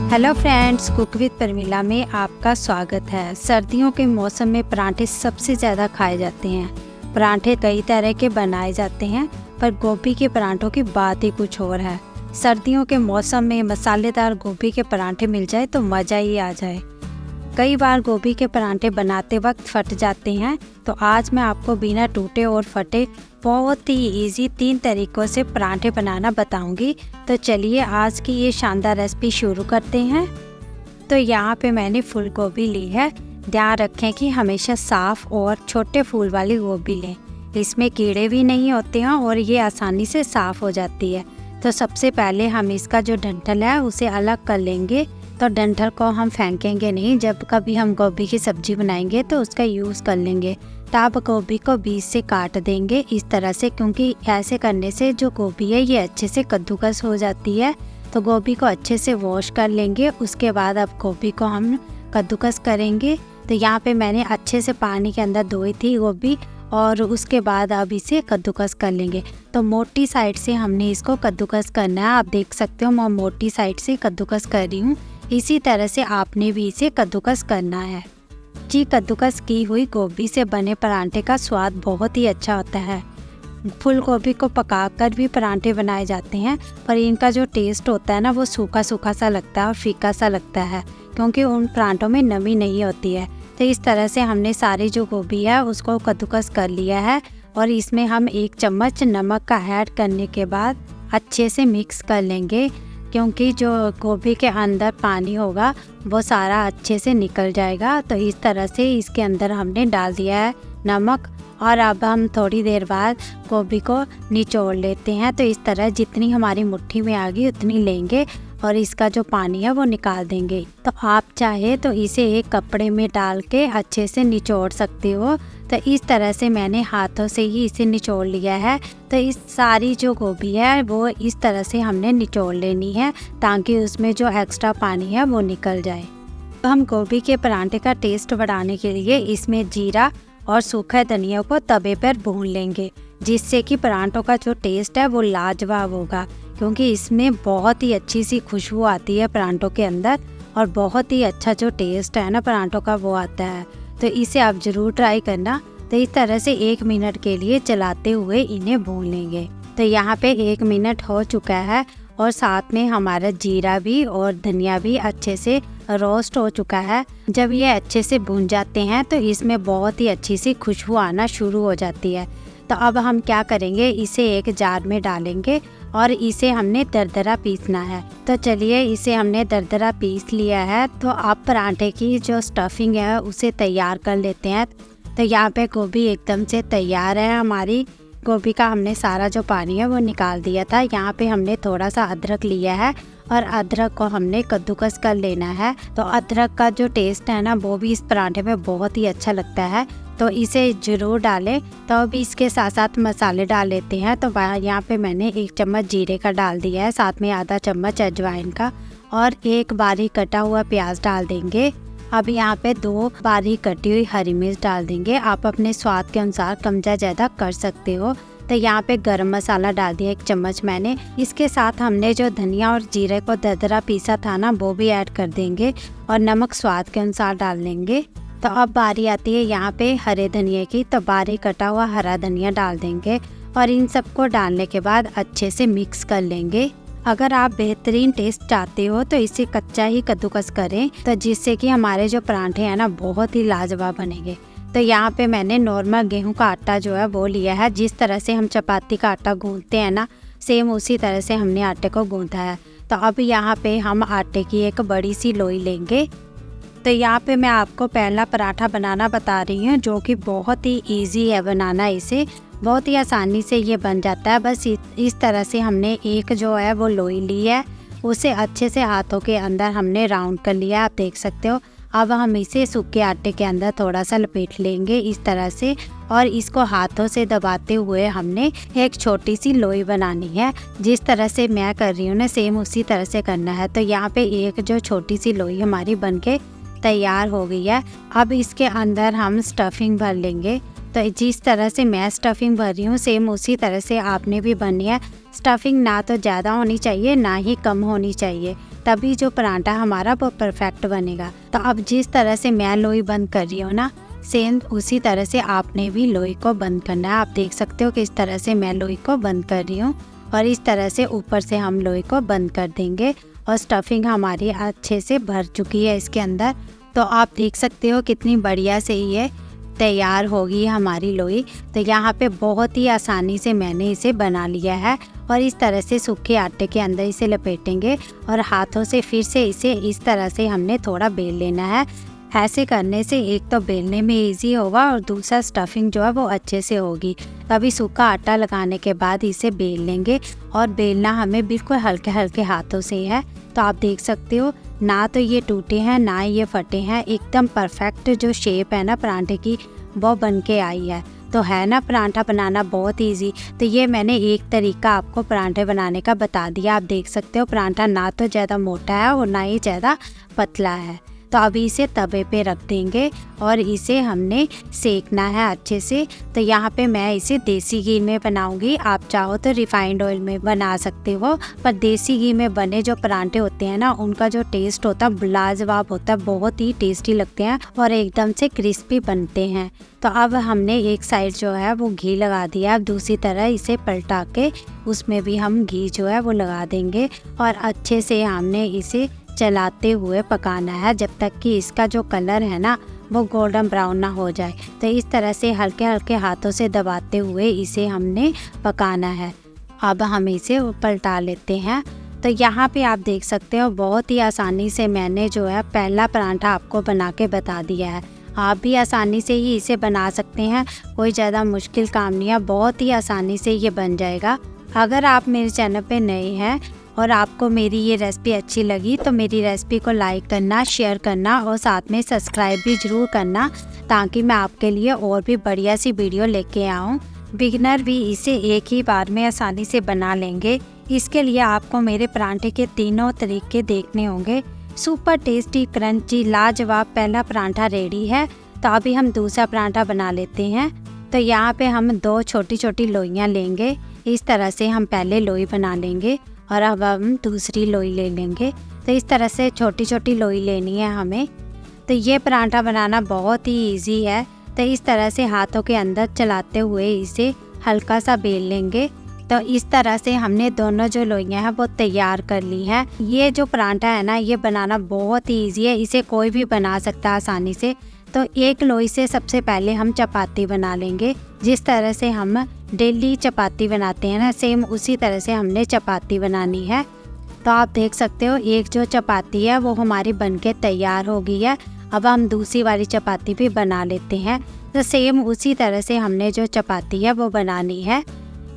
Hello friends, cook with Pramila में आपका स्वागत है। सर्दियों के मौसम में पराठे सबसे ज़्यादा खाए जाते हैं। पराठे कई तरह के बनाए जाते हैं, पर गोभी के पराठों की बात ही कुछ और है। सर्दियों के मौसम में मसालेदार गोभी के पराठे मिल जाए तो मज़ा ही आ जाए। कई बार गोभी के पराठे बनाते वक्त फट जाते हैं, तो आज मैं आपको बिना टूटे और फटे बहुत ही इजी 3 तरीक़ों से पराठे बनाना बताऊंगी। तो चलिए आज की ये शानदार रेसिपी शुरू करते हैं। तो यहाँ पे मैंने फूल गोभी ली है। ध्यान रखें कि हमेशा साफ़ और छोटे फूल वाली गोभी लें। इसमें कीड़े भी नहीं होते हैं और ये आसानी से साफ़ हो जाती है। तो सबसे पहले हम इसका जो डंठल है उसे अलग कर लेंगे। तो डंठल को हम फेंकेंगे नहीं, जब कभी हम गोभी की सब्ज़ी बनाएंगे तो उसका यूज़ कर लेंगे। तो आप गोभी को बीच से काट देंगे इस तरह से, क्योंकि ऐसे करने से जो गोभी है ये अच्छे से कद्दूकस हो जाती है। तो गोभी को अच्छे से वॉश कर लेंगे। उसके बाद अब गोभी को हम कद्दूकस करेंगे। तो यहाँ पे मैंने अच्छे से पानी के अंदर धोई थी गोभी, और उसके बाद अब इसे कद्दूकस कर लेंगे। तो मोटी साइड से हमने इसको कद्दूकस करना है। आप देख सकते हो मैं मोटी साइड से कद्दूकस कर रही हूँ। इसी तरह से आपने भी इसे कद्दूकस करना है जी। कद्दूकस की हुई गोभी से बने पराठे का स्वाद बहुत ही अच्छा होता है। फूल गोभी को पकाकर भी पराठे बनाए जाते हैं, पर इनका जो टेस्ट होता है ना वो सूखा सूखा सा लगता है और फीका सा लगता है, क्योंकि उन पराठों में नमी नहीं होती है। तो इस तरह से हमने सारी जो गोभी है उसको कद्दूकस कर लिया है, और इसमें हम 1 चम्मच नमक का ऐड करने के बाद अच्छे से मिक्स कर लेंगे, क्योंकि जो गोभी के अंदर पानी होगा वो सारा अच्छे से निकल जाएगा। तो इस तरह से इसके अंदर हमने डाल दिया है नमक, और अब हम थोड़ी देर बाद गोभी को निचोड़ लेते हैं। तो इस तरह जितनी हमारी मुट्ठी में आ गई उतनी लेंगे और इसका जो पानी है वो निकाल देंगे। तो आप चाहे तो इसे एक कपड़े में डाल के अच्छे से निचोड़ सकते हो। तो इस तरह से मैंने हाथों से ही इसे निचोड़ लिया है। तो इस सारी जो गोभी है वो इस तरह से हमने निचोड़ लेनी है, ताकि उसमें जो एक्स्ट्रा पानी है वो निकल जाए। तो हम गोभी के पराठे का टेस्ट बढ़ाने के लिए इसमें जीरा और सूखा धनिया को तवे पर भून लेंगे, जिससे कि पराठों का जो टेस्ट है वो लाजवाब होगा, क्योंकि इसमें बहुत ही अच्छी सी खुशबू आती है पराठों के अंदर, और बहुत ही अच्छा जो टेस्ट है ना पराठों का वो आता है। तो इसे आप ज़रूर ट्राई करना। तो इस तरह से 1 मिनट के लिए चलाते हुए इन्हें भून लेंगे। तो यहाँ पे 1 मिनट हो चुका है, और साथ में हमारा जीरा भी और धनिया भी अच्छे से रोस्ट हो चुका है। जब ये अच्छे से भून जाते हैं तो इसमें बहुत ही अच्छी सी खुशबू आना शुरू हो जाती है। तो अब हम क्या करेंगे, इसे एक जार में डालेंगे और इसे हमने दरदरा पीसना है। तो चलिए इसे हमने दरदरा पीस लिया है। तो अब पराठे की जो स्टफिंग है उसे तैयार कर लेते हैं। तो यहाँ पे गोभी एकदम से तैयार है हमारी। गोभी का हमने सारा जो पानी है वो निकाल दिया था। यहाँ पे हमने थोड़ा सा अदरक लिया है, और अदरक को हमने कद्दूकस कर लेना है। तो अदरक का जो टेस्ट है ना वो भी इस पराठे में बहुत ही अच्छा लगता है, तो इसे ज़रूर डालें। तो अभी इसके साथ साथ मसाले डाल लेते हैं। तो यहाँ पे मैंने 1 चम्मच जीरे का डाल दिया है, साथ में आधा चम्मच अजवाइन का, और 1 बारीक कटा हुआ प्याज डाल देंगे। अब यहाँ पे 2 बारीक कटी हुई हरी मिर्च डाल देंगे। आप अपने स्वाद के अनुसार कम या ज़्यादा कर सकते हो। तो यहाँ पे गरम मसाला डाल दिया 1 चम्मच मैंने। इसके साथ हमने जो धनिया और जीरे को दरदरा पीसा था ना वो भी ऐड कर देंगे, और नमक स्वाद के अनुसार डाल लेंगे। तो अब बारी आती है यहाँ पे हरे धनिया की। तो बारीक कटा हुआ हरा धनिया डाल देंगे, और इन सबको डालने के बाद अच्छे से मिक्स कर लेंगे। अगर आप बेहतरीन टेस्ट चाहते हो तो इसे कच्चा ही कद्दूकस करें, तो जिससे कि हमारे जो पराठे हैं ना बहुत ही लाजवाब बनेंगे। तो यहाँ पे मैंने नॉर्मल गेहूं का आटा जो है वो लिया है। जिस तरह से हम चपाती का आटा गूंथते हैं ना, सेम उसी तरह से हमने आटे को गूंथा है। तो अब यहाँ पे हम आटे की एक बड़ी सी लोई लेंगे। तो यहाँ पे मैं आपको पहला पराठा बनाना बता रही हूँ, जो कि बहुत ही ईजी है बनाना। इसे बहुत ही आसानी से ये बन जाता है। बस इस तरह से हमने एक जो है वो लोई ली है, उसे अच्छे से हाथों के अंदर हमने राउंड कर लिया, आप देख सकते हो। अब हम इसे सूखे आटे के अंदर थोड़ा सा लपेट लेंगे इस तरह से, और इसको हाथों से दबाते हुए हमने एक छोटी सी लोई बनानी है। जिस तरह से मैं कर रही हूँ ना सेम उसी तरह से करना है। तो यहाँ पे एक जो छोटी सी लोई हमारी बनके तैयार हो गई है। अब इसके अंदर हम स्टफिंग भर लेंगे। तो जिस तरह से मैं स्टफिंग भर रही हूँ सेम उसी तरह से आपने भी भरनी है। स्टफिंग ना तो ज़्यादा होनी चाहिए ना ही कम होनी चाहिए। तभी जो पराठा हमारा वो परफेक्ट बनेगा। तो अब जिस तरह से मैं लोई बंद कर रही हूँ ना, सेम उसी तरह से आपने भी लोई को बंद करना है। आप देख सकते हो कि इस तरह से मैं लोई को बंद कर रही हूँ और इस तरह से ऊपर से हम लोई को बंद कर देंगे और स्टफिंग हमारी अच्छे से भर चुकी है इसके अंदर। तो आप देख सकते हो कितनी बढ़िया से ये तैयार होगी हमारी लोई। तो यहाँ पे बहुत ही आसानी से मैंने इसे बना लिया है और इस तरह से सूखे आटे के अंदर इसे लपेटेंगे और हाथों से फिर से इसे इस तरह से हमने थोड़ा बेल लेना है। ऐसे करने से एक तो बेलने में इजी होगा और दूसरा स्टफिंग जो है वो अच्छे से होगी। अभी सूखा आटा लगाने के बाद इसे बेल लेंगे और बेलना हमें बिल्कुल हल्के हल्के हाथों से है। तो आप देख सकते हो ना तो ये टूटे हैं ना ये फटे हैं, एकदम परफेक्ट जो शेप है ना पराठे की वो बन के आई है। तो है ना पराठा बनाना बहुत इजी। तो ये मैंने एक तरीका आपको पराठे बनाने का बता दिया। आप देख सकते हो पराठा ना तो ज़्यादा मोटा है और ना ही ज़्यादा पतला है। तो अभी इसे तवे पे रख देंगे और इसे हमने सेकना है अच्छे से। तो यहाँ पे मैं इसे देसी घी में बनाऊंगी, आप चाहो तो रिफाइंड ऑयल में बना सकते हो, पर देसी घी में बने जो पराठे होते हैं ना उनका जो टेस्ट होता है लाजवाब होता है, बहुत ही टेस्टी लगते हैं और एकदम से क्रिस्पी बनते हैं। तो अब हमने एक साइड जो है वो घी लगा दिया, अब दूसरी तरह इसे पलटा के उसमें भी हम घी जो है वो लगा देंगे और अच्छे से हमने इसे चलाते हुए पकाना है जब तक कि इसका जो कलर है ना वो गोल्डन ब्राउन ना हो जाए। तो इस तरह से हल्के हल्के हाथों से दबाते हुए इसे हमने पकाना है। अब हम इसे पलटा लेते हैं। तो यहाँ पे आप देख सकते हो बहुत ही आसानी से मैंने जो है पहला पराठा आपको बना के बता दिया है। आप भी आसानी से ही इसे बना सकते हैं, कोई ज़्यादा मुश्किल काम नहीं है, बहुत ही आसानी से ये बन जाएगा। अगर आप मेरे चैनल पे नए हैं और आपको मेरी ये रेसिपी अच्छी लगी तो मेरी रेसिपी को लाइक करना, शेयर करना और साथ में सब्सक्राइब भी ज़रूर करना, ताकि मैं आपके लिए और भी बढ़िया सी वीडियो लेके आऊँ। बिगिनर भी इसे एक ही बार में आसानी से बना लेंगे। इसके लिए आपको मेरे पराठे के तीनों तरीके देखने होंगे। सुपर टेस्टी क्रंची लाजवाब पहला पराठा रेडी है। तो अभी हम दूसरा पराठा बना लेते हैं। तो यहाँ पे हम 2 छोटी छोटी लोइयाँ लेंगे। इस तरह से हम पहले लोई बना लेंगे और अब हम दूसरी लोई ले लेंगे। तो इस तरह से छोटी छोटी लोई लेनी है हमें। तो ये पराठा बनाना बहुत ही इजी है। तो इस तरह से हाथों के अंदर चलाते हुए इसे हल्का सा बेल लेंगे। तो इस तरह से हमने दोनों जो लोइयाँ हैं वो तैयार कर ली हैं। ये जो पराठा है ना ये बनाना बहुत ही ईजी है, इसे कोई भी बना सकता है आसानी से। तो एक लोई से सबसे पहले हम चपाती बना लेंगे। जिस तरह से हम डेली चपाती बनाते हैं ना सेम उसी तरह से हमने चपाती बनानी है। तो आप देख सकते हो एक जो चपाती है वो हमारी बनके तैयार हो गई है। अब हम दूसरी वाली चपाती भी बना लेते हैं। तो सेम उसी तरह से हमने जो चपाती है वो बनानी है।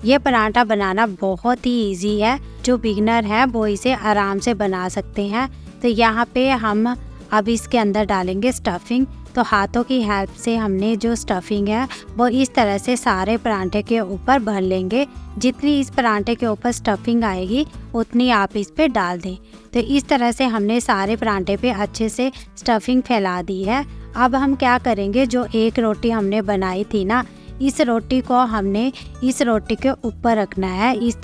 ये पराठा बनाना बहुत ही इजी है, जो बिगिनर है वो इसे आराम से बना सकते हैं। तो यहाँ पे हम अब इसके अंदर डालेंगे स्टफिंग। तो हाथों की हेल्प से हमने जो स्टफिंग है वो इस तरह से सारे पराठे के ऊपर भर लेंगे। जितनी इस पराठे के ऊपर स्टफिंग आएगी उतनी आप इस पे डाल दें। तो इस तरह से हमने सारे पराठे पे अच्छे से स्टफिंग फैला दी है। अब हम क्या करेंगे, जो एक रोटी हमने बनाई थी ना इस रोटी को हमने इस रोटी के ऊपर रखना है। इस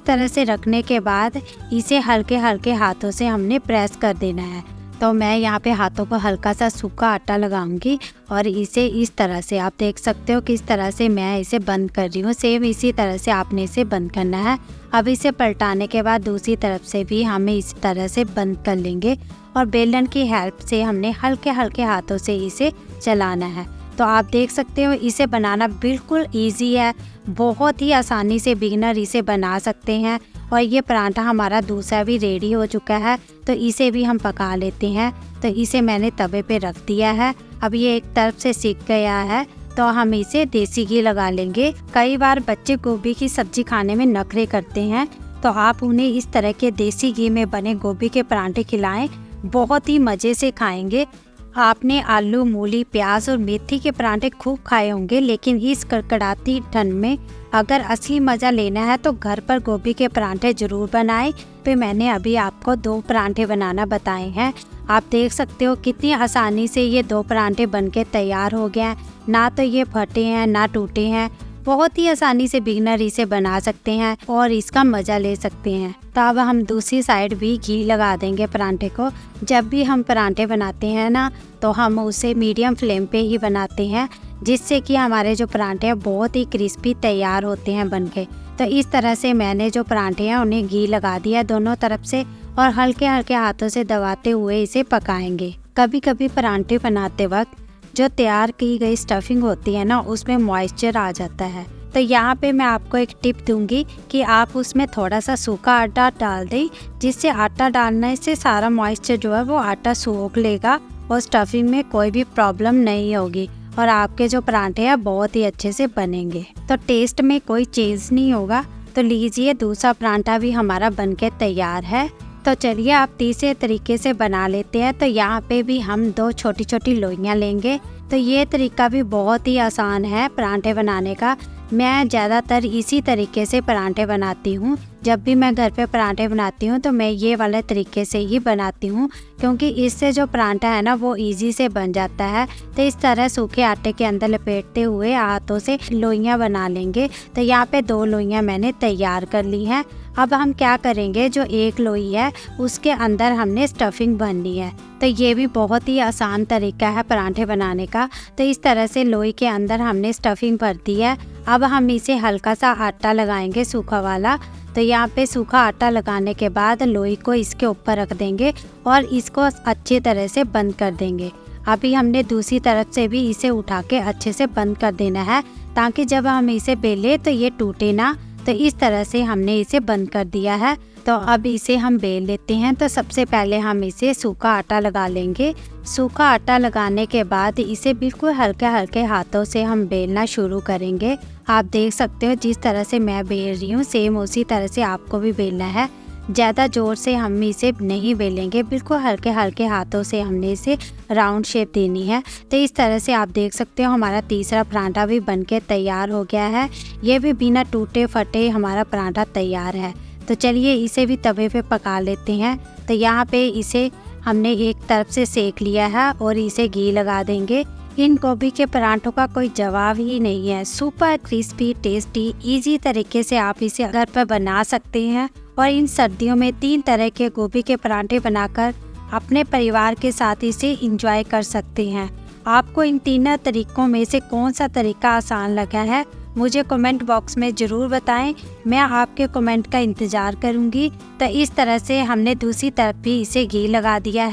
तरह से रखने के बाद इसे हल्के हल्के हाथों से हमने प्रेस कर देना है। तो मैं यहाँ पे हाथों को हल्का सा सूखा आटा लगाऊंगी और इसे इस तरह से आप देख सकते हो किस तरह से मैं इसे बंद कर रही हूँ। सेम इसी तरह से आपने इसे बंद करना है। अब इसे पलटाने के बाद दूसरी तरफ से भी हमें इस तरह से बंद कर लेंगे और बेलन की हेल्प से हमने हल्के हल्के हाथों से इसे चलाना है। तो आप देख सकते हो इसे बनाना बिल्कुल ईजी है, बहुत ही आसानी से बिगिनर इसे बना सकते हैं। और ये पराठा हमारा दूसरा भी रेडी हो चुका है। तो इसे भी हम पका लेते हैं। तो इसे मैंने तवे पे रख दिया है। अब ये एक तरफ से सिक गया है तो हम इसे देसी घी लगा लेंगे। कई बार बच्चे गोभी की सब्जी खाने में नखरे करते हैं, तो आप उन्हें इस तरह के देसी घी में बने गोभी के पराठे खिलाएं, बहुत ही मज़े से खाएंगे। आपने आलू, मूली, प्याज और मेथी के पराठे खूब खाए होंगे, लेकिन इस कड़कड़ाती ठंड में अगर असली मज़ा लेना है तो घर पर गोभी के पराठे ज़रूर बनाएं। तो मैंने अभी आपको 2 पराठे बनाना बताए हैं। आप देख सकते हो कितनी आसानी से ये 2 पराठे बनके तैयार हो गए हैं। ना तो ये फटे हैं ना टूटे हैं, बहुत ही आसानी से बिगनर इसे बना सकते हैं और इसका मज़ा ले सकते हैं। तो अब हम दूसरी साइड भी घी लगा देंगे परांठे को। जब भी हम परांठे बनाते हैं ना, तो हम उसे मीडियम फ्लेम पे ही बनाते हैं, जिससे कि हमारे जो परांठे हैं बहुत ही क्रिस्पी तैयार होते हैं बनके। तो इस तरह से मैंने जो परांठे हैं उन्हें घी लगा दिया दोनों तरफ से और हल्के हल्के हाथों से दबाते हुए इसे पकाएंगे। कभी कभी परांठे बनाते वक्त जो तैयार की गई स्टफिंग होती है ना, उसमें मॉइस्चर आ जाता है। तो यहाँ पे मैं आपको एक टिप दूंगी कि आप उसमें थोड़ा सा सूखा आटा डाल दें, जिससे आटा डालने से सारा मॉइस्चर जो है वो आटा सोख लेगा और स्टफिंग में कोई भी प्रॉब्लम नहीं होगी और आपके जो परांठे हैं बहुत ही अच्छे से बनेंगे। तो टेस्ट में कोई चेंज नहीं होगा। तो लीजिए, दूसरा परांठा भी हमारा बनके तैयार है। तो चलिए आप तीसरे तरीके से बना लेते हैं। तो यहाँ पे भी हम 2 छोटी छोटी लोइयाँ लेंगे। तो ये तरीका भी बहुत ही आसान है परांठे बनाने का। मैं ज़्यादातर इसी तरीके से परांठे बनाती हूँ। जब भी मैं घर पे परांठे बनाती हूँ तो मैं ये वाले तरीके से ही बनाती हूँ, क्योंकि इससे जो परांठा है ना वो इजी से बन जाता है। तो इस तरह सूखे आटे के अंदर लपेटते हुए हाथों से लोइयाँ बना लेंगे। तो यहाँ पे 2 लोइयाँ मैंने तैयार कर ली हैं। अब हम क्या करेंगे, जो एक लोई है उसके अंदर हमने स्टफिंग भरनी है। तो ये भी बहुत ही आसान तरीका है परांठे बनाने का। तो इस तरह से लोई के अंदर हमने स्टफिंग भर दी है। अब हम इसे हल्का सा आटा लगाएंगे, सूखा वाला। तो यहाँ पे सूखा आटा लगाने के बाद लोई को इसके ऊपर रख देंगे और इसको अच्छी तरह से बंद कर देंगे। अभी हमने दूसरी तरफ से भी इसे उठा के अच्छे से बंद कर देना है, ताकि जब हम इसे बेले तो ये टूटे ना। तो इस तरह से हमने इसे बंद कर दिया है। तो अब इसे हम बेल लेते हैं। तो सबसे पहले हम इसे सूखा आटा लगा लेंगे। सूखा आटा लगाने के बाद इसे बिल्कुल हल्के हल्के हाथों से हम बेलना शुरू करेंगे। आप देख सकते हो जिस तरह से मैं बेल रही हूँ, सेम उसी तरह से आपको भी बेलना है। ज़्यादा ज़ोर से हम इसे नहीं बेलेंगे, बिल्कुल हल्के हल्के हाथों से हमने इसे राउंड शेप देनी है। तो इस तरह से आप देख सकते हो हमारा तीसरा परांठा भी बनके तैयार हो गया है। ये भी बिना टूटे फटे हमारा परांठा तैयार है। तो चलिए इसे भी तवे पे पका लेते हैं। तो यहाँ पे इसे हमने एक तरफ से सेक लिया है और इसे घी लगा देंगे। इन गोभी के परांठों का कोई जवाब ही नहीं है। सुपर क्रिस्पी, टेस्टी, इजी तरीके से आप इसे घर पर बना सकते हैं और इन सर्दियों में 3 तरह के गोभी के परांठे बनाकर अपने परिवार के साथ इसे एंजॉय कर सकते हैं। आपको इन तीनों तरीकों में से कौन सा तरीका आसान लगा है, मुझे कमेंट बॉक्स में ज़रूर बताएं। मैं आपके कमेंट का इंतज़ार करूंगी। तो इस तरह से हमने दूसरी तरफ भी इसे घी लगा दिया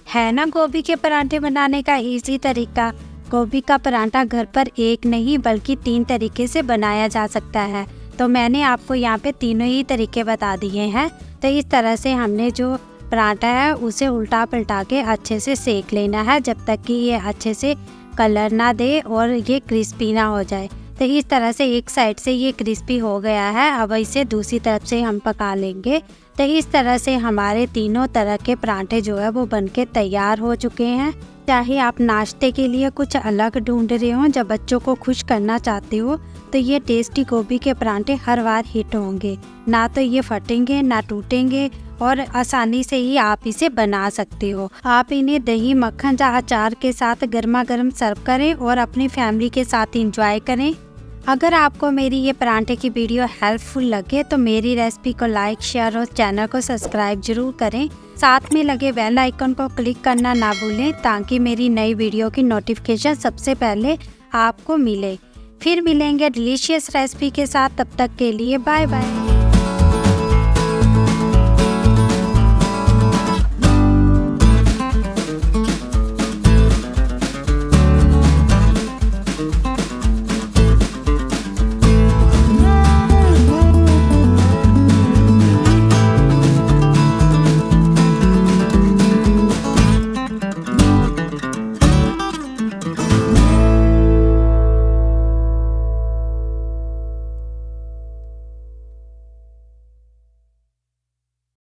है ना गोभी के परांठे बनाने का इजी तरीका। गोभी का परांठा घर पर एक नहीं बल्कि 3 तरीके से बनाया जा सकता है। तो मैंने आपको यहाँ पे तीनों ही तरीके बता दिए हैं। तो इस तरह से हमने जो परांठा है उसे उल्टा पलटा के अच्छे से सेक लेना है, जब तक कि ये अच्छे से कलर ना दे और ये क्रिस्पी ना हो जाए। तो इस तरह से एक साइड से ये क्रिस्पी हो गया है। अब इसे दूसरी तरफ से हम पका लेंगे। तो इस तरह से हमारे तीनों तरह के परांठे जो है वो बनके तैयार हो चुके हैं। चाहे आप नाश्ते के लिए कुछ अलग ढूंढ रहे हो, जब बच्चों को खुश करना चाहते हो, तो ये टेस्टी गोभी के परांठे हर बार हिट होंगे। ना तो ये फटेंगे ना टूटेंगे और आसानी से ही आप इसे बना सकते हो। आप इन्हें दही, मक्खन या अचार के साथ गर्मा गर्म सर्व करें और अपनी फैमिली के साथ एंजॉय करें। अगर आपको मेरी ये परांठे की वीडियो हेल्पफुल लगे तो मेरी रेसिपी को लाइक, शेयर और चैनल को सब्सक्राइब जरूर करें। साथ में लगे बेल आइकन को क्लिक करना ना भूलें, ताकि मेरी नई वीडियो की नोटिफिकेशन सबसे पहले आपको मिले। फिर मिलेंगे डिलीशियस रेसिपी के साथ। तब तक के लिए बाय बाय।